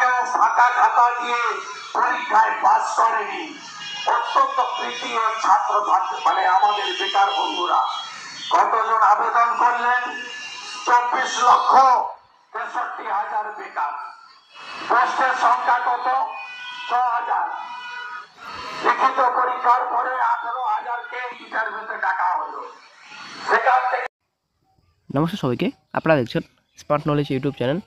কেউ ফাঁকা খাতা দিয়ে পরীক্ষায় পাস করেনি। অত্যন্ত কৃতি ওই ছাত্র ছাত্রী মানে আমাদের বেকার বন্ধুরা কতজন আবেদন করলেন? 24,63,000 বেকার। পোস্টের সংখ্যা কত? 6,000। লিখিত পরীক্ষার পরে 18,000কে ইন্টারভিউতে ডাকা হলো। সেখান থেকে নমস্কার সবাইকে, আপনারা দেখছেন স্মার্ট নলেজ ইউটিউব চ্যানেল।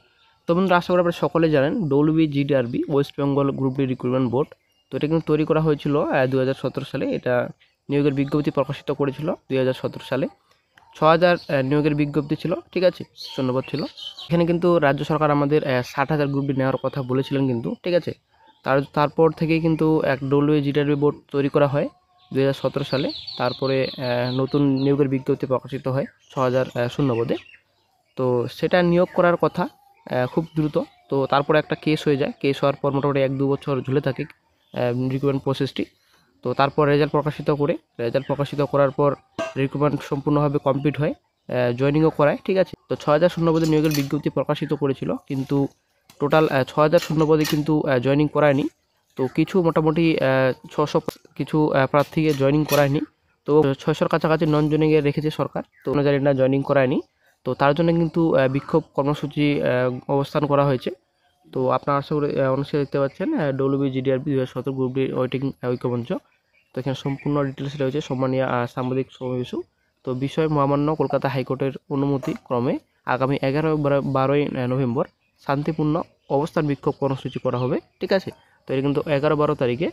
তো বন্ধুরা, আশা করি আপনারা সকলে জানেন WBGDRB West Bengal group D recruitment board. তো এটা কিন্তু তৈরি করা হয়েছিল 2017 সালে। এটা নিয়োগের বিজ্ঞপ্তি প্রকাশিত করেছিল 2017 সালে। 6,000 নিয়োগের বিজ্ঞপ্তি ছিল, ঠিক আছে, শূন্যপদ ছিল। এখানে কিন্তু রাজ্য সরকার আমাদের 60,000 গ্রুপ ডি নেওয়ার কথা বলেছিলেন কিন্তু, ঠিক আছে। তারপর থেকেই কিন্তু এক WBGDRB বোর্ড তৈরি করা হয় 2017 সালে। তারপরে নতুন নিয়োগের বিজ্ঞপ্তি প্রকাশিত হয় 6,000 শূন্যপদে। তো সেটা নিয়োগ করার কথা খুব দ্রুত। তো তারপরে একটা কেস হয়ে যায়। কেস হওয়ার পর মোটামুটি 1-2 বছর ঝুলে থাকে রিক্রুটমেন্ট প্রসেসটি। তো তারপর রেজাল্ট প্রকাশিত করার পর রিক্রুটমেন্ট সম্পূর্ণভাবে কমপ্লিট হয়, জয়েনিংও করায়, ঠিক আছে। তো 6,000 শূন্যপদে নিয়োগের বিজ্ঞপ্তি প্রকাশিত করেছিল, কিন্তু টোটাল 6,000 শূন্যপদে কিন্তু জয়েনিং করায়নি। তো কিছু মোটামুটি 600 কিছু প্রার্থীকে জয়েনিং করায়নি। তো 600-র কাছাকাছি নন জয়েনিংয়ে রেখেছে সরকার। তো জানি না জয়েনিং করায়নি। তো তার জন্য কিন্তু বিক্ষোভ কর্মসূচি অবস্থান করা হয়েছে। তো আপনারা আশা করি অনুষ্ঠানে দেখতে পাচ্ছেন WBGDRB 2017 গ্রুপ ডি ওয়েটিং ঐক্যমঞ্চ। তো এখানে সম্পূর্ণ ডিটেলস রয়েছে সম্মানীয় সাংবাদিক সমাবেশ। তো বিষয় মহামান্য কলকাতা হাইকোর্টের অনুমতি ক্রমে আগামী 11-12 নভেম্বর শান্তিপূর্ণ অবস্থান বিক্ষোভ কর্মসূচি করা হবে, ঠিক আছে। তো এটা কিন্তু 11-12 তারিখে।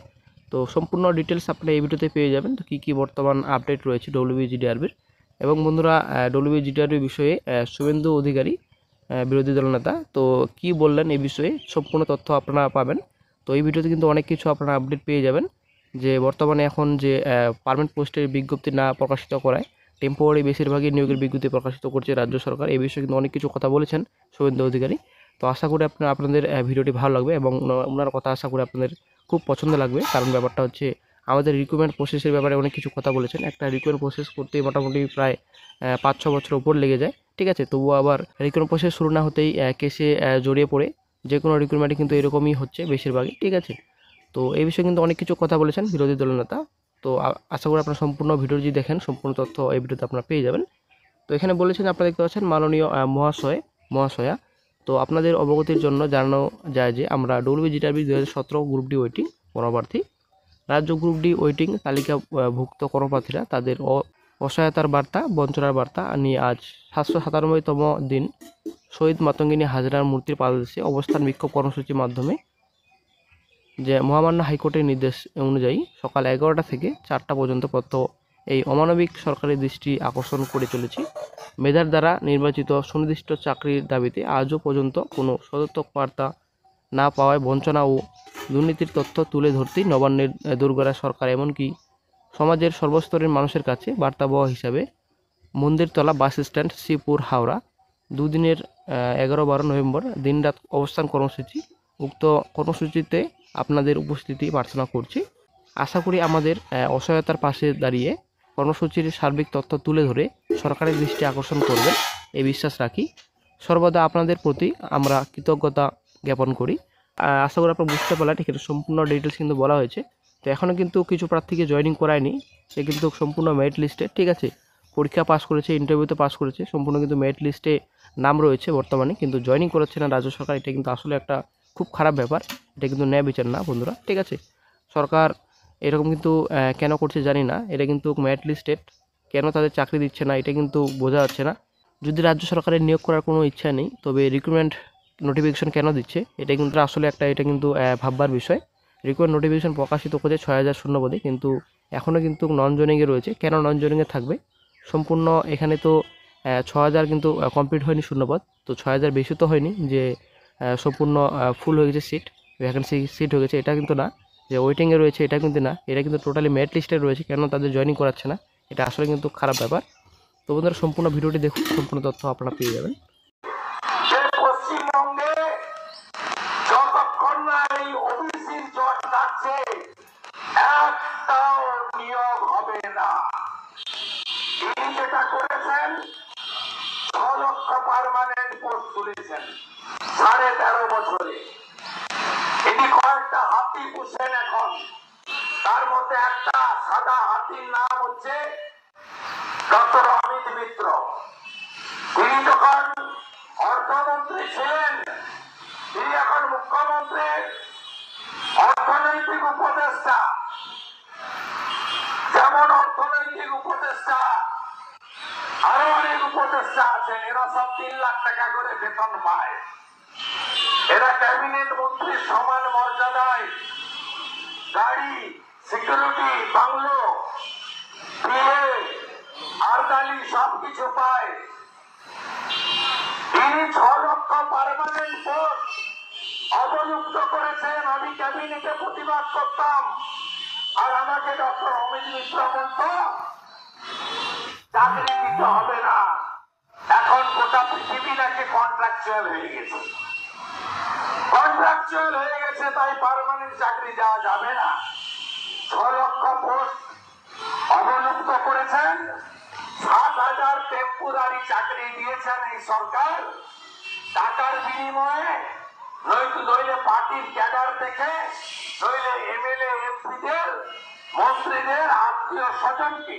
তো সম্পূর্ণ ডিটেলস আপনারা এই ভিডিওতে পেয়ে যাবেন। তো কী বর্তমান আপডেট রয়েছে WBGDRBর। এবং বন্ধুরা, WBGDRB বিষয়ে শুভেন্দু অধিকারী বিরোধী দলনেতা তো কি বললেন এই বিষয়ে সম্পূর্ণ তথ্য আপনারা পাবেন। তো এই ভিডিওতে কিন্তু অনেক কিছু আপনারা আপডেট পেয়ে যাবেন, যে বর্তমানে এখন যে পার্মানেন্ট পোস্টের বিজ্ঞপ্তি না প্রকাশিত করায় টেম্পোরারি বেশিরভাগই নিয়োগের বিজ্ঞপ্তি প্রকাশিত করছে রাজ্য সরকার। এই বিষয়ে কিন্তু অনেক কিছু কথা বলেছেন শুভেন্দু অধিকারী। তো আশা করি আপনাদের ভিডিওটি ভালো লাগবে এবং ওনার কথা আশা করি আপনাদের খুব পছন্দ লাগবে। কারণ ব্যাপারটা হচ্ছে আমাদের রিক্রুটমেন্ট প্রসেসের ব্যাপারে অনেক কিছু কথা বলেছেন। একটা রিক্রুটমেন্ট প্রসেস করতে মোটামুটি প্রায় 5-6 বছর উপর লেগে যায়, ঠিক আছে। তবুও আবার রিক্রুটমেন্ট প্রসেস শুরু না হতেই কেসে জড়িয়ে পড়ে যে কোনো রিক্রুটমেন্টে কিন্তু এরকমই হচ্ছে বেশিরভাগই, ঠিক আছে। তো এই বিষয়ে কিন্তু অনেক কিছু কথা বলেছেন বিরোধী দলনেতা। তো আশা করি আপনারা সম্পূর্ণ ভিডিও যদি দেখেন সম্পূর্ণ তথ্য এই ভিডিওতে আপনারা পেয়ে যাবেন। তো এখানে বলেছেন, আপনারা দেখতে পাচ্ছেন মাননীয় মহাশয়া। তো আপনাদের অবগতির জন্য জানানো যায় যে আমরা WBGDRB 2017 গ্রুপ ডি ওয়েটিং কর্মপ্রার্থী রাজ্য গ্রুপ ডি ওয়েটিং তালিকাভুক্ত কর্মপ্রার্থীরা তাদের অসহায়তার বার্তা বঞ্চনার বার্তা নিয়ে আজ 797তম দিন শহীদ মাতঙ্গিনী হাজরার মূর্তির পাদদেশে অবস্থান বিক্ষোভ কর্মসূচির মাধ্যমে যে মহামান্য হাইকোর্টের নির্দেশ অনুযায়ী সকাল 11টা থেকে 4টা পর্যন্ত এই অমানবিক সরকারি দৃষ্টি আকর্ষণ করে চলেছি। মেধার দ্বারা নির্বাচিত সুনির্দিষ্ট চাকরির দাবিতে আজও পর্যন্ত কোনো সদর্থক বার্তা না পাওয়ায় বঞ্চনা ও দুর্নীতির তথ্য তুলে ধরতেই নবান্নের দোরগোড়া সরকার এমনকি সমাজের সর্বস্তরের মানুষের কাছে বার্তাবহ হিসাবে মন্দিরতলা বাস স্ট্যান্ড, শ্রীপুর, হাওড়া দুদিনের 11-12 নভেম্বর দিনরাত অবস্থান কর্মসূচি। উক্ত কর্মসূচিতে আপনাদের উপস্থিতি প্রার্থনা করছি। আশা করি আমাদের অসহায়তার পাশে দাঁড়িয়ে কর্মসূচির সার্বিক তথ্য তুলে ধরে সরকারের দৃষ্টি আকর্ষণ করবেন এই বিশ্বাস রাখি। সর্বদা আপনাদের প্রতি আমরা কৃতজ্ঞতা জ্ঞাপন করি। আশা করি আপনারা বুঝতে পারলেন, এখানে সম্পূর্ণ ডিটেলস কিন্তু বলা হয়েছে। তো এখনও কিন্তু কিছু প্রার্থীকে জয়েনিং করায়নি, সে কিন্তু সম্পূর্ণ মেরিট লিস্টে, ঠিক আছে। পরীক্ষা পাস করেছে, ইন্টারভিউতে পাস করেছে, সম্পূর্ণ কিন্তু মেরিট লিস্টে নাম রয়েছে বর্তমানে, কিন্তু জয়েনিং করাচ্ছে না রাজ্য সরকার। এটা কিন্তু আসলে একটা খুব খারাপ ব্যাপার। এটা কিন্তু ন্যায় বিচার না বন্ধুরা, ঠিক আছে। সরকার এরকম কিন্তু কেন করছে জানি না। এটা কিন্তু মেরিট লিস্টেড, কেন তাদের চাকরি দিচ্ছে না এটা কিন্তু বোঝা যাচ্ছে না। যদি রাজ্য সরকারের নিয়োগ করার কোনো ইচ্ছা নেই, তবে রিক্রুটমেন্ট নোটিফিকেশন কেন দিচ্ছে এটা কিন্তু আসলে এটা কিন্তু ভাববার বিষয়। রিক্রুটমেন্ট নোটিফিকেশন প্রকাশিত করেছে 6,000 শূন্যপদে, কিন্তু এখনও কিন্তু নন জয়েনিংয়ে রয়েছে। কেন নন জয়েনিংয়ে থাকবে? সম্পূর্ণ এখানে তো 6,000 কিন্তু কমপ্লিট হয়নি শূন্যপদ। তো 6,000 বেশি তো হয়নি যে সম্পূর্ণ ফুল হয়ে গেছে সিট, ভ্যাকেন্সি সিট হয়ে গেছে, এটা কিন্তু না। যে ওয়েটিংয়ে রয়েছে এটা কিন্তু না, এটা কিন্তু টোটালি মেরিট লিস্টে রয়েছে। কেন তাদের জয়েনিং করাচ্ছে না, এটা আসলে কিন্তু খারাপ ব্যাপার। তো বন্ধুরা, সম্পূর্ণ ভিডিওটি দেখুন, সম্পূর্ণ তথ্য আপনারা পেয়ে যাবেন। পশ্চিমবঙ্গে যতক্ষণ না এই ওবিসির জট লাগছে একটাও নিয়োগ হবে না। তিনি যেটা করেছেন 6 লক্ষ পার্মানেন্ট পোস্ট তুলেছেন 13.5 বছরে। হাতি পুষেন এখন। তার মধ্যে একটা সাদা হাতির নাম হচ্ছে ডক্টর অমিত মিত্র। তিনি যখন অর্থমন্ত্রী ছিলেন, তিনি এখন মুখ্যমন্ত্রীর অর্থনৈতিক উপদেষ্টা। যেমন অর্থনৈতিক উপদেষ্টা আরো অনেক উপদেষ্টা আছেন, এরা সব 3 লাখ টাকা করে বেতন পায়। এরা ক্যাবিনেট মন্ত্রীর সমান মর্যাদায় গাড়ি, সিকিউরিটি, বাংলো, বিয়ে, আরদালি সবকিছু পায়। তিনি 6 লক্ষ পার্মানেন্ট পোস্ট অবলুপ্ত করেছেন। আমি ক্যাবিনেটে প্রতিবাদ করতাম, আর আমাকে ডক্টর অমিত মিত্র বলতো চাকরি দিতে হবে না, এখন গোটা পৃথিবী নাকি কন্ট্রাকচুয়াল হয়ে গেছে। কন্ট্রাকচুয়াল হয়ে গেছে, তাই পার্মানেন্ট চাকরি দেওয়া যাবে না। 6 লক্ষ পোস্ট অবলুপ্ত করেছেন। 7,000 টেম্পোরারি চাকরি দিয়েছেন এই সরকার টাকার বিনিময়ে। নইলে পার্টির ক্যাডার থেকে, নইলে এমএলএ এমপিদের, মন্ত্রীদের আত্মীয় স্বজনকে,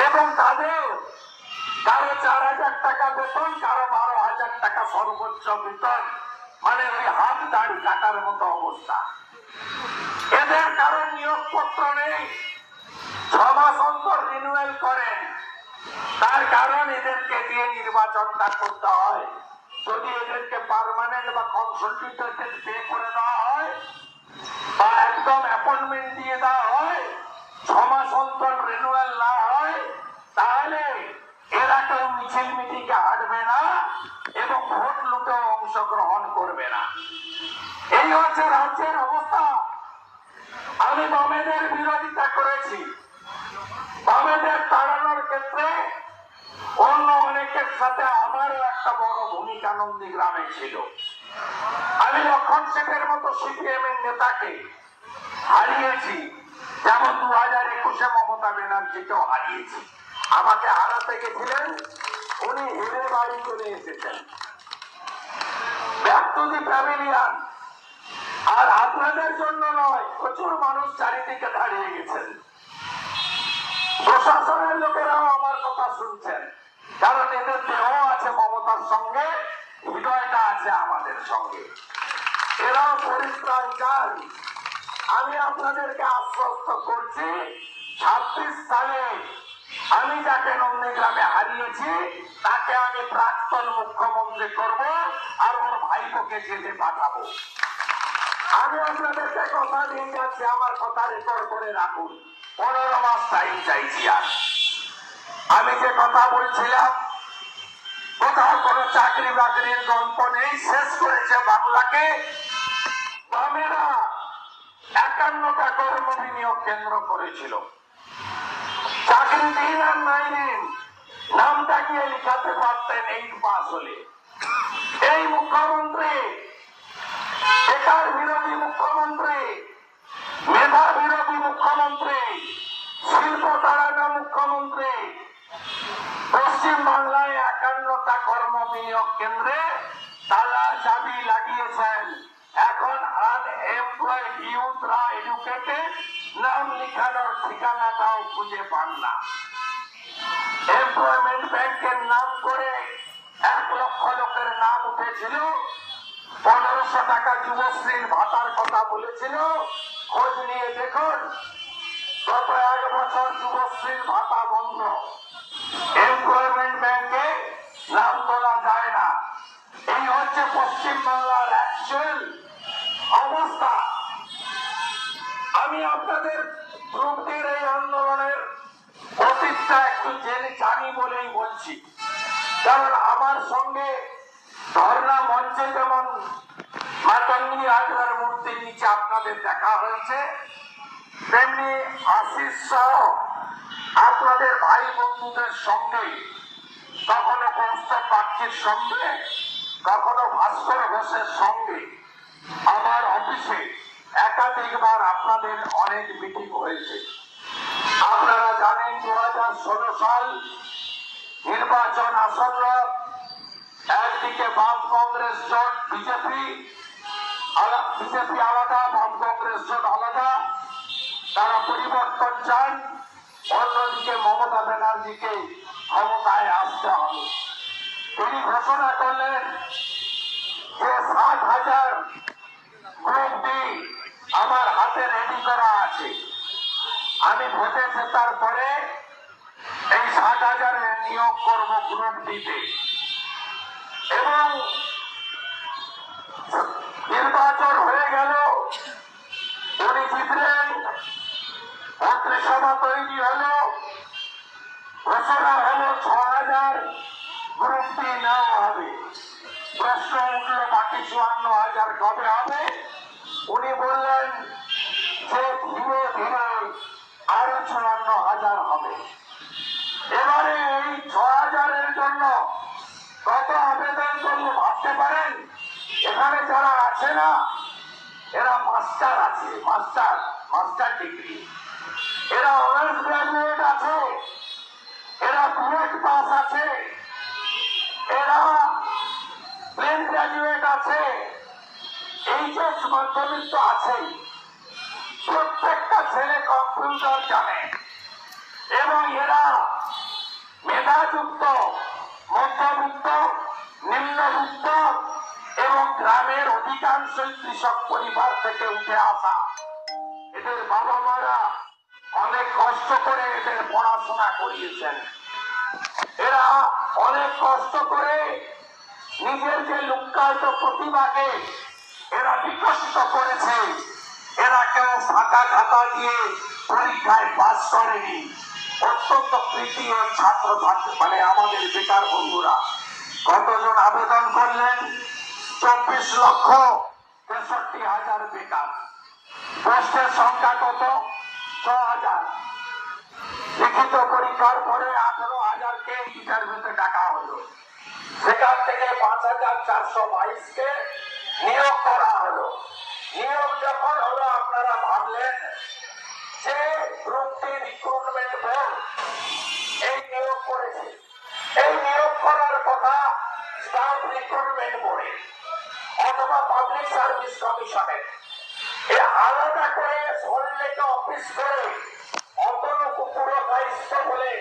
এবং তাদের কারো 4,000 টাকা বেতন, কারো 12,000 টাকা সর্বোচ্চ বেতন, মানে ওই হাত দাড়ি কাটার মতো অবস্থা। এদের কারো নিয়োগপত্র নেই, 6 মাস অন্তর রিনিউয়াল করেন। তার কারণ এদেরকে দিয়ে নির্বাচনটা করতে হয়। যদি এদেরকে পার্মানেন্ট বা কনসালটেন্ট পে করে দেওয়া হয় বা একদম অ্যাপয়েন্টমেন্ট দিয়ে দেওয়া হয়, 6 মাস অন্তর রিনিউয়াল না হয়, তাহলে এরা কেউ মিছিল মিটিংয়ে হাঁটবে না এবং ভোট লুটেও অংশগ্রহণ করবে না। এই হচ্ছে রাজ্যের অবস্থা। আমি বামেদের বিরোধিতা করেছি। বামেদের তাড়ানোর ক্ষেত্রে অন্য অনেকের সাথে আমারও একটা বড় ভূমিকা নন্দীগ্রামে ছিল। আমি লক্ষণ শেখের মতো সিপিএম এর নেতাকে হারিয়েছি, যেমন 2021-এ মমতা ব্যানার্জিকেও হারিয়েছি। আমাকে হারাতে গেছিলেন, উনি হেরে বাড়ি চলে এসেছেন। Back to the pavilion. আর আপনাদের জন্য নয়, প্রচুর মানুষ চারিদিকে দাঁড়িয়ে গেছেন। প্রশাসনের লোকেরাও আমার কথা শুনছেন, কারণ এদের দেহ আছে মমতার সঙ্গে, হৃদয়টা আছে আমাদের সঙ্গে। এরাও পরিত্রাণ চান। আমি আপনাদেরকে আশ্বস্ত করছি, 26 সালে আমি যাকে নন্দীগ্রামে হারিয়েছি তাকে আমি প্রাক্তন মুখ্যমন্ত্রী করব, আর ওর ভাইপোকে জেলে পাঠাবো। আমি আপনাদেরকে কথা দিয়ে যাচ্ছি, আমার কথা রেকর্ড করে রাখুন। 15 মাস টাইম চাইছি। আর আমি যে কথা বলছিলাম, কোথাও কোনো চাকরি বাকরির গল্প নেই, শেষ করেছে বাংলাকে বামেরা। 51টা কর্ম বিনিয়োগ কেন্দ্র করেছিল। চাকরি দিন আর নাই দিন নামটা গিয়ে লিখাতে পারতেন 8 পাস হলে। এই মুখ্যমন্ত্রী, বেকার বিরোধী মুখ্যমন্ত্রী, মেধা বিরোধী মুখ্যমন্ত্রী, শিল্প তাড়ানো মুখ্যমন্ত্রী, পশ্চিম বাংলায় 51টা কর্ম বিনিয়োগ কেন্দ্রে তালা চাবি লাগিয়েছেন। এখন আনএমপ্লয়েড ইউথরা এডুকেটেড, নাম লিখানোর ঠিকানাটাও খুঁজে পান না। এমপ্লয়মেন্ট ব্যাংকের নাম করে 1 লক্ষ লোকের নাম উঠেছিল। 1500 টাকা যুবশ্রীর ভাতার কথা বলেছিল। খোঁজ নিয়ে দেখুন, গত 1 বছর যুবশ্রীর ভাতা বন্ধ। এমপ্লয়মেন্ট ব্যাংকে নাম তোলা যায় না। এই হচ্ছে পশ্চিম বাংলার অ্যাকচুয়াল অবস্থা। আমি আপনাদের গ্রুপটির এই আন্দোলনের অতীতটা একটু জানি বলেই বলছি, কারণ আমার সঙ্গে ধর্ণা মঞ্চে যেমন মাতঙ্গিনী হাজরার মূর্তির নিচে আপনাদের দেখা হয়েছে, তেমনি আশিস সহ আপনাদের ভাই বন্ধুদের সঙ্গে, কখনো কৌস্তব বাগচির সঙ্গে, কখনো ভাস্কর ঘোষের সঙ্গে আমার অফিসে একাধিকবার আপনাদের অনেক মিটিং হয়েছে। আপনারা জানেন 2016 সাল নির্বাচন আসন্ন। একদিকে বাম কংগ্রেস জোট, বিজেপি আলাদা, বাম উদ্দেশ্য আলাদা, তারা পরিবর্তন চান। অন্যদিকে মমতা ব্যানার্জিকে ক্ষমতায় আসতে হবে। তিনি ঘোষণা করলেন যে 60,000 গ্রুপ ডি আমার হাতে রেডি করা আছে। আমি ভোটে জেতার পরে এই 60,000 নিয়োগ করব গ্রুপ ডিতে, এবং নির্বাচন হয়ে গেল, উনি জিতলেন, মন্ত্রিসভা তৈরি হলো, ঘোষণা হলো 6,000 গ্রুপ ডি নেওয়া হবে। প্রশ্ন উঠল বাকি 54,000 কবে হবে? উনি বললেন যে ধীরে ধীরে আরো 54,000 হবে। এবারে এই 6,000-এর জন্য কত আবেদন করলে ভাবতে পারেন? এখানে যারা আছে না, এরা মাস্টার আছে, মাস্টার ডিগ্রি, এরা অনার্স গ্রাজুয়েট আছে, এরা বিএড পাস আছে, এরা প্লেন গ্রাজুয়েট আছে, এইচএস মাধ্যমিক তো আছেই। প্রত্যেকটা ছেলে কম্পিউটার জানে, এবং এরা মেধাযুক্ত, মধ্যবিত্ত, নিম্নবিত্ত এবং গ্রামের অধিকাংশই কৃষক পরিবার থেকে উঠে আসা। এদের বাবা মারা অনেক কষ্ট করে এদের পড়াশোনা করিয়েছেন। এরা অনেক কষ্ট করে নিজের যে লুক্কায়িত প্রতিভাকে এরা বিকশিত করেছে। এরা কেউ ফাঁকা খাতা দিয়ে পরীক্ষায় পাস করেনি। অত্যন্ত কৃতি ওই ছাত্র ছাত্রী, মানে আমাদের বেকার বন্ধুরা কতজন আবেদন করলেন? 24,63,000 বেকার। পোস্টের সংখ্যা কত? 6,000। লিখিত পরীক্ষার পরে 18,000-কে ইন্টারভিউতে ডাকা হলো। সেখান থেকে 5,422-কে নিয়োগ করা হলো। নিয়োগ যখন হলো, আপনারা ভাবলেন যে গ্রুপ ডি রিক্রুটমেন্ট বোর্ড এই নিয়োগ করেছে। এই নিয়োগ করার কথা স্টাফ রিক্রুটমেন্ট বোর্ডে অথবা পাবলিক সার্ভিস কমিশনের। আলাদা করে সল্টলেকে অফিস করে অতটুকু পুরো দায়িত্ব বলে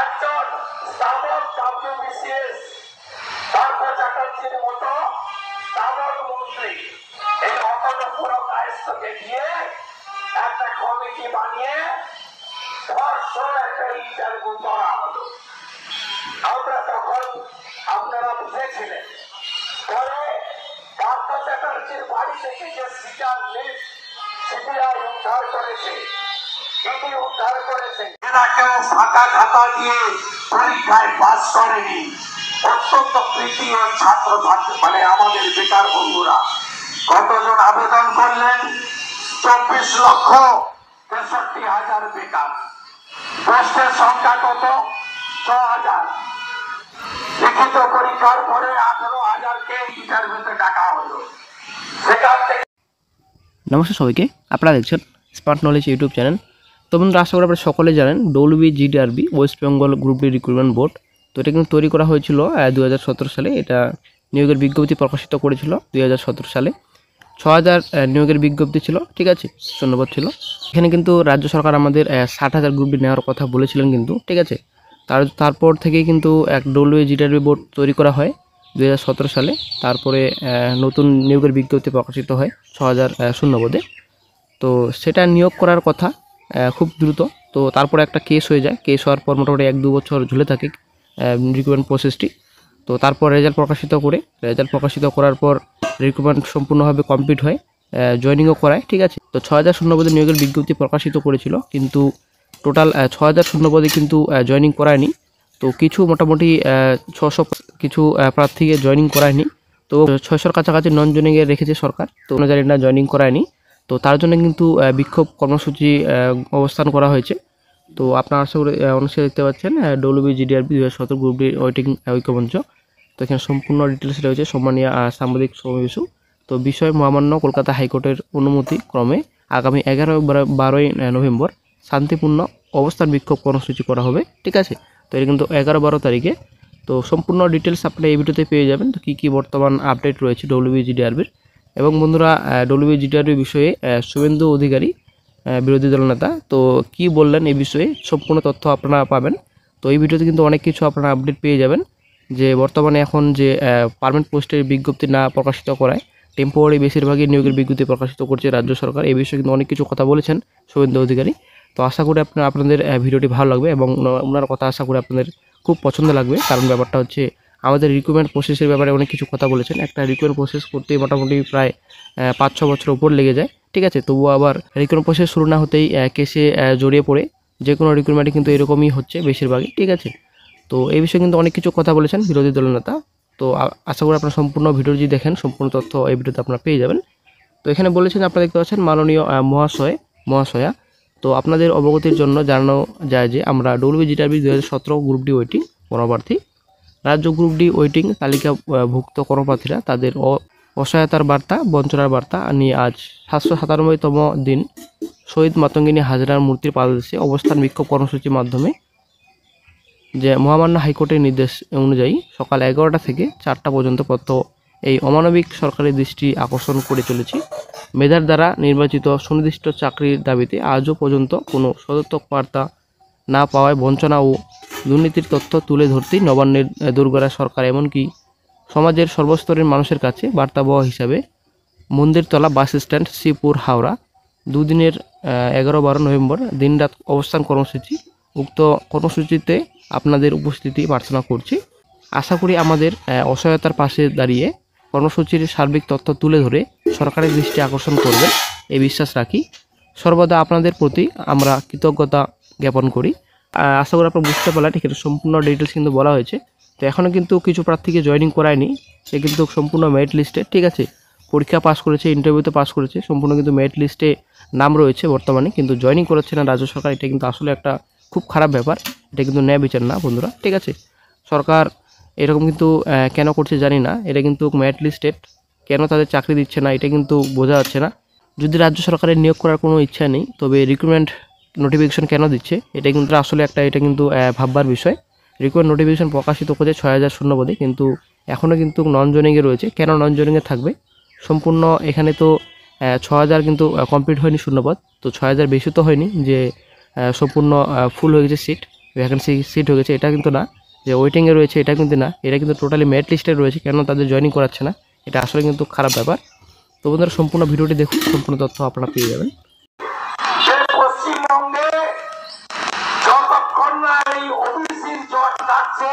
একজন স্থাপক WBCS পার্থ চ্যাটার্জির মতো স্থাপক মন্ত্রী এই অতটুকু পুরো দায়িত্বকে দিয়ে একটা কমিটি বানিয়ে 500 একটা ইন্টারভিউ করা হলো। আমরা তখন, আপনারা বুঝেছিলেন, পরে পার্থ চ্যাটার্জির বাড়ি থেকে যে সিটার লিস্ট সিবিআই উদ্ধার করেছে, ইডি উদ্ধার করেছে, এরা কেউ ফাঁকা খাতা দিয়ে পরীক্ষায় পাস করেনি। অত্যন্ত কৃতি ওই ছাত্র ছাত্রী, মানে আমাদের বেকার বন্ধুরা কতজন আবেদন করলেন? 24,63,000 বেকার। পোস্টের সংখ্যা কত? 6,000। লিখিত পরীক্ষার পরে 18,000-কে ইন্টারভিউতে ডাকা হলো। সেখান থেকে নমস্কার সবাইকে, আপনারা দেখছেন স্মার্ট নলেজ ইউটিউব চ্যানেল। তো বন্ধুরা, আশা করি আপনারা সকলে জানেন WBGDRB West Bengal group D recruitment board. তো এটা কিন্তু তৈরি করা হয়েছিল 2017 সালে। এটা নিয়োগের বিজ্ঞপ্তি প্রকাশিত করেছিল 2017 সালে। 6,000 নিয়োগের বিজ্ঞপ্তি ছিল, ঠিক আছে, শূন্যপদ ছিল। এখানে কিন্তু রাজ্য সরকার আমাদের 60,000 গ্রুপ ডি নেওয়ার কথা বলেছিলেন কিন্তু, ঠিক আছে। তারপর থেকেই কিন্তু এক WBGDRB বোর্ড তৈরি করা হয় 2017 সালে। তারপরে নতুন নিয়োগের বিজ্ঞপ্তি প্রকাশিত হয় 6,000 শূন্যপদে। তো সেটা নিয়োগ করার কথা খুব দ্রুত। তো তারপরে একটা কেস হয়ে যায়। কেস হওয়ার পর মোটামুটি 1-2 বছর ঝুলে থাকে রিক্রুটমেন্ট প্রসেসটি। তো তারপর রেজাল্ট প্রকাশিত করার পর রিক্রুটমেন্ট সম্পূর্ণভাবে কমপ্লিট হয়, জয়েনিংও করায়, ঠিক আছে। তো 6,000 শূন্যপদে নিয়োগের বিজ্ঞপ্তি প্রকাশিত করেছিল, কিন্তু টোটাল 6,000 শূন্যপদে কিন্তু জয়েনিং করায়নি। তো কিছু মোটামুটি 600 কিছু প্রার্থীকে জয়েনিং করায়নি। তো 600-র কাছাকাছি নন জয়েনিংয়ে রেখেছে সরকার। তো অনুযায়ী না জয়েনিং করায়নি। তো তার জন্য কিন্তু বিক্ষোভ কর্মসূচি অবস্থান করা হয়েছে। তো আপনারা আশা করে অনুষ্ঠানে দেখতে পাচ্ছেন WBGDRB 2017 গ্রুপ ডি ওয়েটিং ঐক্যমঞ্চ। তো এখানে সম্পূর্ণ ডিটেলস রয়েছে সম্মানীয় সাংবাদিক সমাবেশ। তো বিষয় মহামান্য কলকাতা হাইকোর্টের অনুমতি ক্রমে আগামী 11-12 নভেম্বর শান্তিপূর্ণ অবস্থান বিক্ষোভ কর্মসূচি করা হবে, ঠিক আছে। তো এটা কিন্তু 11-12 তারিখে। তো সম্পূর্ণ ডিটেলস আপনারা এই ভিডিওতে পেয়ে যাবেন। তো কী বর্তমান আপডেট রয়েছে WBGDRBর। এবং বন্ধুরা ডব্লিউবি জিটিআরবি বিষয়ে শুভেন্দু অধিকারী বিরোধী দলনেতা তো কি বললেন এই বিষয়ে সম্পূর্ণ তথ্য আপনারা পাবেন। তো এই ভিডিওতে কিন্তু অনেক কিছু আপনারা আপডেট পেয়ে যাবেন যে বর্তমানে এখন যে পার্মানেন্ট পোস্টের বিজ্ঞপ্তি না প্রকাশিত করায় টেম্পোরারি বেশিরভাগই নিয়োগের বিজ্ঞপ্তি প্রকাশিত করছে রাজ্য সরকার। এই বিষয়ে কিন্তু অনেক কিছু কথা বলেছেন শুভেন্দু অধিকারী। তো আশা করি আপনাদের ভিডিওটি ভালো লাগবে এবং ওনার কথা আশা করি আপনাদের খুব পছন্দ লাগবে। কারণ ব্যাপারটা হচ্ছে আমাদের রিক্রুটমেন্ট প্রসেসের ব্যাপারে অনেক কিছু কথা বলেছেন। একটা রিক্রুটমেন্ট প্রসেস করতে মোটামুটি প্রায় 5-6 বছর উপর লেগে যায়, ঠিক আছে। তবুও আবার রিক্রুটমেন্ট প্রসেস শুরু না হতেই কেসে জড়িয়ে পড়ে যে কোনো রিক্রুটমেন্টে কিন্তু এরকমই হচ্ছে বেশিরভাগই, ঠিক আছে। তো এই বিষয়ে কিন্তু অনেক কিছু কথা বলেছেন বিরোধী দলের নেতা। তো আশা করি আপনারা সম্পূর্ণ ভিডিও যদি দেখেন সম্পূর্ণ তথ্য এই ভিডিওতে আপনারা পেয়ে যাবেন। তো এখানে বলেছেন আপনারা দেখতে পাচ্ছেন মাননীয় মহাশয়া। তো আপনাদের অবগতির জন্য জানানো যায় যে আমরা ডব্লিউবি জিটিআরবি 2017 গ্রুপ ডি ওয়েটিং কর্মপ্রার্থী রাজ্য গ্রুপ ডি ওয়েটিং তালিকাভুক্ত কর্মপ্রার্থীরা তাদের অসহায়তার বার্তা বঞ্চনার বার্তা নিয়ে আজ 797তম দিন শহীদ মাতঙ্গিনী হাজরার মূর্তির পাদদেশে অবস্থান বিক্ষোভ কর্মসূচির মাধ্যমে যে মহামান্য হাইকোর্টের নির্দেশ অনুযায়ী সকাল 11টা থেকে 4টা পর্যন্ত এই অমানবিক সরকারের দৃষ্টি আকর্ষণ করে চলেছি। মেধার দ্বারা নির্বাচিত সুনির্দিষ্ট চাকরির দাবিতে আজও পর্যন্ত কোনো সদর্থক বার্তা না পাওয়ায় বঞ্চনা ও দুর্নীতির তথ্য তুলে ধরতেই নবান্নের দুর্গরা সরকার এমনকি সমাজের সর্বস্তরের মানুষের কাছে বার্তাবহ হিসাবে মন্দিরতলা বাস স্ট্যান্ড শ্রীপুর হাওড়া দুদিনের 11-12 নভেম্বর দিনরাত অবস্থান কর্মসূচি উক্ত কর্মসূচিতে আপনাদের উপস্থিতি প্রার্থনা করছি। আশা করি আমাদের অসহায়তার পাশে দাঁড়িয়ে কর্মসূচির সার্বিক তথ্য তুলে ধরে সরকারের দৃষ্টি আকর্ষণ করবেন এই বিশ্বাস রাখি। সর্বদা আপনাদের প্রতি আমরা কৃতজ্ঞতা জ্ঞাপন করি। আশা করি আপনারা বুঝতে পারলেন, এখানে সম্পূর্ণ ডিটেলস কিন্তু বলা হয়েছে। তো এখনও কিন্তু কিছু প্রার্থীকে জয়েনিং করায়নি, সে কিন্তু সম্পূর্ণ মেরিট লিস্টে, ঠিক আছে। পরীক্ষা পাস করেছে, ইন্টারভিউতে পাস করেছে, সম্পূর্ণ কিন্তু মেরিট লিস্টে নাম রয়েছে বর্তমানে, কিন্তু জয়েনিং করাচ্ছে না রাজ্য সরকার। এটা কিন্তু আসলে একটা খুব খারাপ ব্যাপার, এটা কিন্তু ন্যায় বিচার না বন্ধুরা, ঠিক আছে। সরকার এরকম কিন্তু কেন করছে জানি না, এটা কিন্তু মেরিট লিস্টেড, কেন তাদের চাকরি দিচ্ছে না এটা কিন্তু বোঝা যাচ্ছে না। যদি রাজ্য সরকারের নিয়োগ করার কোনো ইচ্ছা নেই তবে রিক্রুটমেন্ট নোটিফিকেশন কেন দিচ্ছে এটা কিন্তু আসলে এটা কিন্তু ভাববার বিষয়। রিক্রুটমেন্ট নোটিফিকেশন প্রকাশিত করেছে 6000 শূন্যপদে, কিন্তু এখনও কিন্তু নন জয়েনিংয়ে রয়েছে। কেন নন জয়েনিংয়ে থাকবে? সম্পূর্ণ এখানে তো 6000 কিন্তু কমপ্লিট হয়নি শূন্যপদ, তো 6000 বেশি তো হয়নি যে সম্পূর্ণ ফুল হয়ে গেছে সিট, ভ্যাকেন্সি সিট হয়ে গেছে, এটা কিন্তু না। যে ওয়েটিংয়ে রয়েছে এটা কিন্তু না, এটা কিন্তু টোটালি মেরিট লিস্টে রয়েছে। কেন তাদের জয়েনিং করাচ্ছে না, এটা আসলে কিন্তু খারাপ ব্যাপার। তো বন্ধুরা সম্পূর্ণ ভিডিওটি দেখুন, সম্পূর্ণ তথ্য আপনারা পেয়ে যাবেন। পশ্চিমবঙ্গে যতক্ষণ না এই ওবিসির জট লাগছে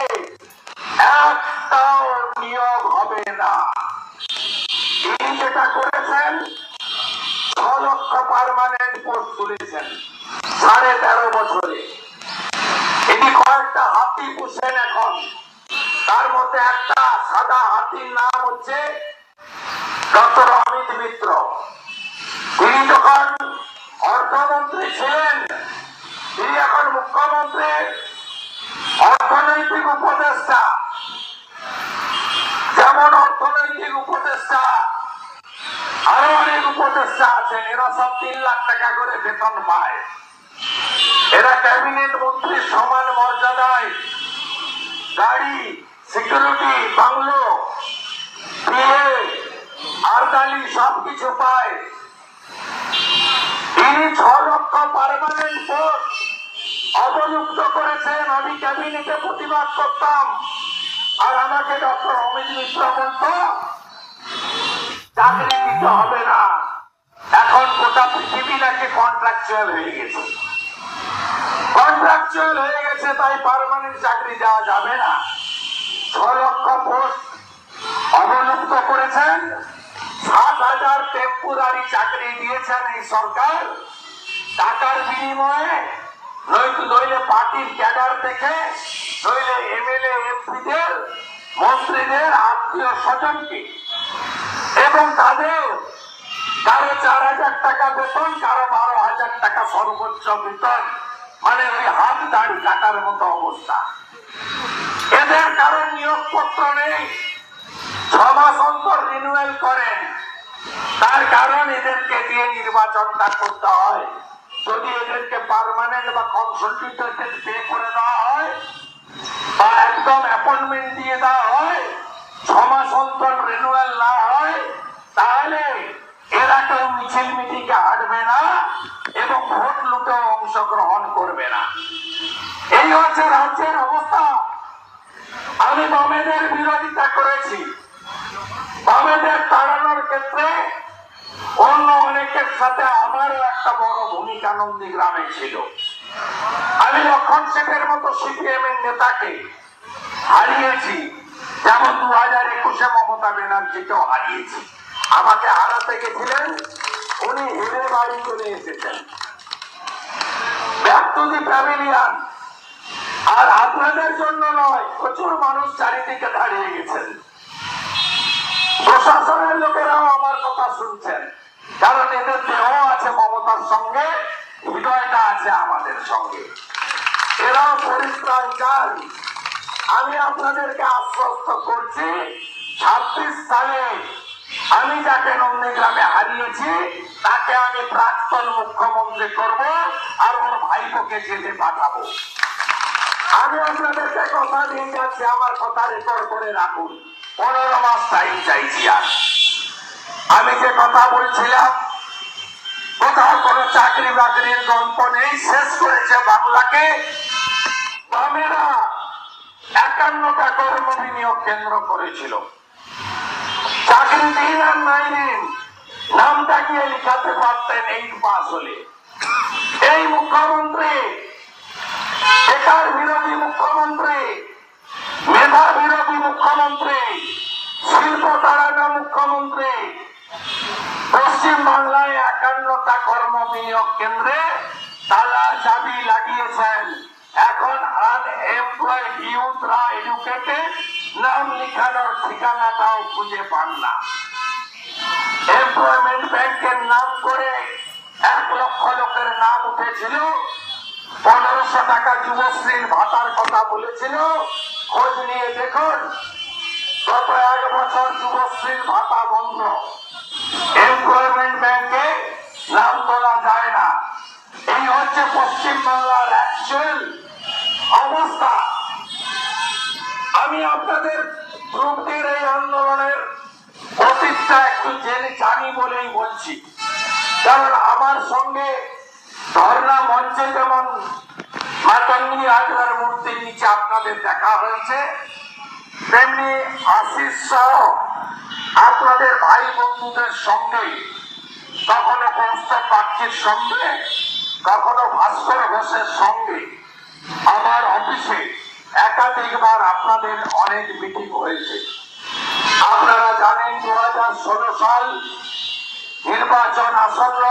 একটাও নিয়োগ হবে না। তিনি যেটা করেছেন 6 লক্ষ পার্মানেন্ট পোস্ট তুলেছেন 13.5 বছরে। তিনি কয়েকটা হাতি পুষেন এখন, তার মধ্যে একটা সাদা হাতির নাম হচ্ছে ডক্টর অমিত মিত্র। তিনি যখন অর্থমন্ত্রী ছিলেন, তিনি এখন মুখ্যমন্ত্রীর অর্থনৈতিক উপদেষ্টা। যেমন অর্থনৈতিক উপদেষ্টা আরো অনেক উপদেষ্টা আছেন, এরা সব 3 লাখ টাকা করে বেতন পায়। এরা ক্যাবিনেট মন্ত্রীর সমান মর্যাদায় গাড়ি, সিকিউরিটি, বাংলো, বিয়ে, আরদালি সবকিছু পায়। তিনি 6 লক্ষ পার্মানেন্ট পোস্ট অবলুপ্ত করেছেন। আমি ক্যাবিনেটে প্রতিবাদ করতাম আর আমাকে ডক্টর অমিত মিত্র বলত চাকরি দিতে হবে না। এখন গোটা পৃথিবী নাকি কন্ট্রাকচুয়াল হয়ে গেছে, কন্ট্রাকচুয়াল হয়ে গেছে, তাই পার্মানেন্ট চাকরি দেওয়া যাবে না। 6 লক্ষ পোস্ট অবলুপ্ত করেছেন, 7000 টেম্পোরারি চাকরি দিয়েছেন এই সরকার টাকার বিনিময়ে, নইলে পার্টির ক্যাডার থেকে, নইলে এমএলএ এমপিদের মন্ত্রীদের আত্মীয় স্বজনকে, এবং তাদের কারো 4000 টাকা বেতন, কারো 12000 টাকা সর্বোচ্চ বেতন, মানে ওই হাত দাড়ি কাটার মতো অবস্থা। এদের কারো নিয়োগপত্র নেই, 6 মাস অন্তর রিনিউয়াল করেন। তার কারণ এদেরকে দিয়ে নির্বাচনটা করতে হয়। যদি এদেরকে পার্মানেন্ট বা কনসালটেন্ট পে করে দেওয়া হয় বা একদম অ্যাপয়েন্টমেন্ট দিয়ে দেওয়া হয়, 6 মাস অন্তর রিনিউয়াল না হয়, তাহলে এরা কেউ মিছিল মিটিংয়ে হাঁটবে না এবং ভোট লুটে অংশগ্রহণ করবে না। এই হচ্ছে রাজ্যের অবস্থা। আমি বামেদের বিরোধিতা করেছি। বামেদের তাড়ানোর ক্ষেত্রে অন্য অনেকের সাথে আমারও একটা বড় ভূমিকা নন্দীগ্রামে ছিল। আমি লক্ষণ শেঠের মতো সিপিএম এর নেতাকে হারিয়েছি, যেমন 2021-এ মমতা ব্যানার্জিকেও হারিয়েছি। আমাকে হারাতে গেছিলেন, উনি হেরে বাড়ি চলে এসেছেন। Back to the pavilion. আর আপনাদের জন্য নয়, প্রচুর মানুষ চারিদিকে দাঁড়িয়ে গেছেন। প্রশাসনের লোকেরাও আমার কথা শুনছেন, কারণ এদের দেহ আছে মমতার সঙ্গে, হৃদয়টা আছে আমাদের সঙ্গে। এরাও পরিত্রাণ চান। আমি আপনাদেরকে আশ্বস্ত করছি, 26 সালে আমি যাকে নন্দীগ্রামে হারিয়েছি তাকে আমি প্রাক্তন মুখ্যমন্ত্রী করব, আর ওর ভাইপোকে জেলে পাঠাবো। আমি আপনাদেরকে কথা দিয়ে যাচ্ছি, আমার কথা রেকর্ড করে রাখুন। 15 মাস টাইম চাইছি। আর আমি যে কথা বলছিলাম, কোথাও কোনো চাকরি বাকরির গল্প নেই, শেষ করেছে বাংলাকে বামেরা। 51টা কর্ম বিনিয়োগ কেন্দ্র করেছিল। চাকরি দিন আর নাই দিন, নামটা গিয়ে লিখাতে পারতেন 8 পাস হলে। এই মুখ্যমন্ত্রী, বেকার বিরোধী মুখ্যমন্ত্রী, মেধা বিরোধী মুখ্যমন্ত্রী, শিল্প তাড়ানো মুখ্যমন্ত্রী, পশ্চিম বাংলায় 51টা কর্ম বিনিয়োগ কেন্দ্রে তালা চাবি লাগিয়েছেন। এখন আনএমপ্লয়েড ইউথরা এডুকেটেড, নাম লিখানোর ঠিকানাটাও খুঁজে পান না। এমপ্লয়মেন্ট ব্যাংকের নাম করে 1 লক্ষ লোকের নাম উঠেছিল। 1500 টাকা যুবশ্রীর ভাতার কথা বলেছিল। খোঁজ নিয়ে দেখুন, গত 1 বছর যুবশ্রীর ভাতা বন্ধ। এমপ্লয়মেন্ট ব্যাংকে নাম তোলা যায় না। এই হচ্ছে পশ্চিম বাংলার অ্যাকচুয়াল অবস্থা। আমি আপনাদের গ্রুপটির এই আন্দোলনের অতীতটা একটু জানি বলেই বলছি, কারণ আমার সঙ্গে ধর্ণা মঞ্চে যেমন মাতঙ্গিনী হাজরার মূর্তির নিচে আপনাদের দেখা হয়েছে, তেমনি আশিস সহ আপনাদের ভাই বন্ধুদের সঙ্গে, কখনো কৌস্তব বাগচির সঙ্গে, কখনো ভাস্কর ঘোষের সঙ্গে আমার অফিসে একাধিকবার আপনাদের অনেক মিটিং হয়েছে। আপনারা জানেন 2016 সাল নির্বাচন আসন্ন।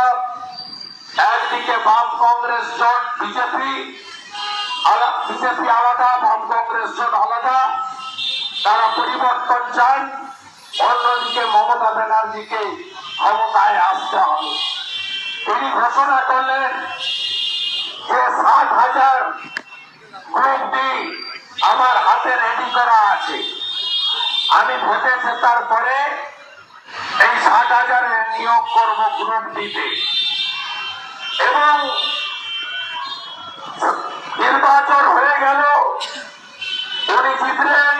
একদিকে বাম কংগ্রেস জোট, বিজেপি আলাদা, বাম কংগ্রেস জোট আলাদা, তারা পরিবর্তন চান। অন্যদিকে মমতা ব্যানার্জিকে ক্ষমতায় আসতে হবে। তিনি ঘোষণা করলেন যে 60,000 গ্রুপ ডি আমার হাতে রেডি করা আছে। আমি ভোটে জেতার পরে এই 60,000 নিয়োগ করব গ্রুপ ডিতে, এবং নির্বাচন হয়ে গেল, উনি জিতলেন,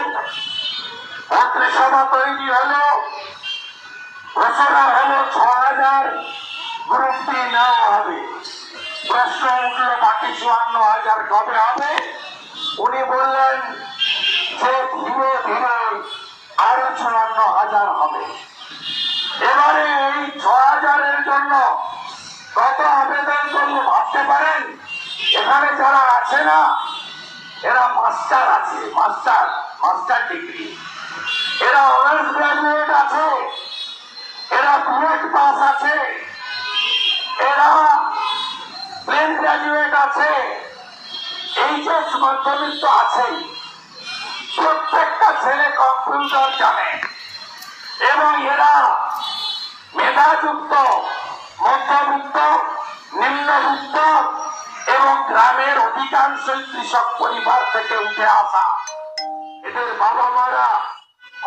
মন্ত্রিসভা তৈরি হলো, ঘোষণা হলো 6,000 গ্রুপ ডি নেওয়া হবে। প্রশ্ন উঠল বাকি 54,000 কবে হবে? উনি বললেন যে ধীরে ধীরে আরো 54,000 হবে। এবারে এই 6,000-এর জন্য কত আবেদন করলো ভাবতে পারেন? এখানে যারা আছে না, এরা মাস্টার আছে, মাস্টার ডিগ্রি, এরা অনার্স গ্রাজুয়েট আছে, এরা বিএড পাস আছে, এরা প্লেন গ্রাজুয়েট আছে, এইচএস মাধ্যমিক তো আছেই। প্রত্যেকটা ছেলে কম্পিউটার জানে, এবং এরা মেধাযুক্ত, মধ্যবিত্ত, নিম্নবিত্ত এবং গ্রামের অধিকাংশই কৃষক পরিবার থেকে উঠে আসা। এদের বাবা মারা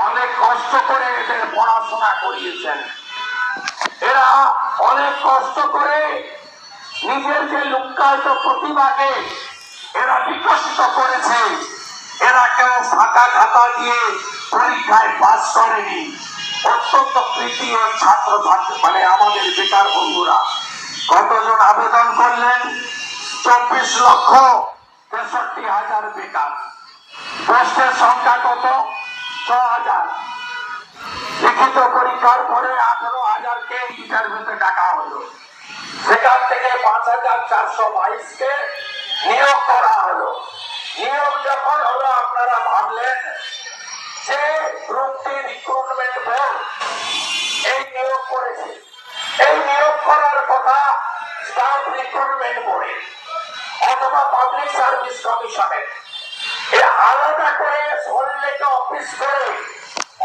অনেক কষ্ট করে এদের পড়াশোনা করিয়েছেন। এরা অনেক কষ্ট করে নিজের যে লুক্কায়িত প্রতিভাকে এরা বিকশিত করেছে। এরা কেউ ফাঁকা খাতা দিয়ে পরীক্ষায় পাস করেনি, অত্যন্ত কৃতি ও ছাত্র ছাত্রী মানে আমাদের বেকার বন্ধুরা কতজন আবেদন করলেন? 24,63,000 বেকার। পোস্টের সংখ্যা কত? 6,000। লিখিত পরীক্ষার পরে 18,000-কে ইন্টারভিউতে ডাকা হলো। সেখান থেকে 5,422-কে নিয়োগ করা হলো। নিয়োগ যখন হলো আপনারা ভাবলেন যে গ্রুপ ডি রিক্রুটমেন্ট বোর্ড এই নিয়োগ করেছে, এই নিয়োগ করার কথা স্টাফ রিক্রুটমেন্ট বোর্ডে অথবা পাবলিক সার্ভিস কমিশনের আলাদা করে সল্টলেকে অফিস করে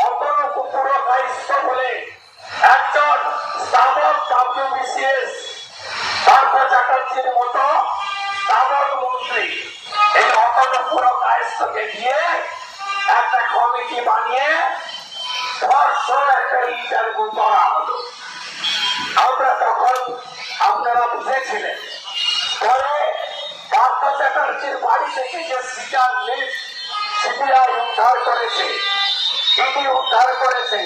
অতটুকু পুরো দায়িত্ব বলে একজন স্থাপক WBCS পার্থ চ্যাটার্জির মতো স্থাপক মন্ত্রী এই অতটুকু পুরো দায়িত্বকে দিয়ে একটা কমিটি বানিয়ে একটা ইন্টারভিউ করা হলো। আমরা তখন আপনারা বুঝেছিলেন। পরে পার্থ চ্যাটার্জির বাড়ি থেকে যে সিটার লিস্ট সিবিআই উদ্ধার করেছে, ইডি উদ্ধার করেছে,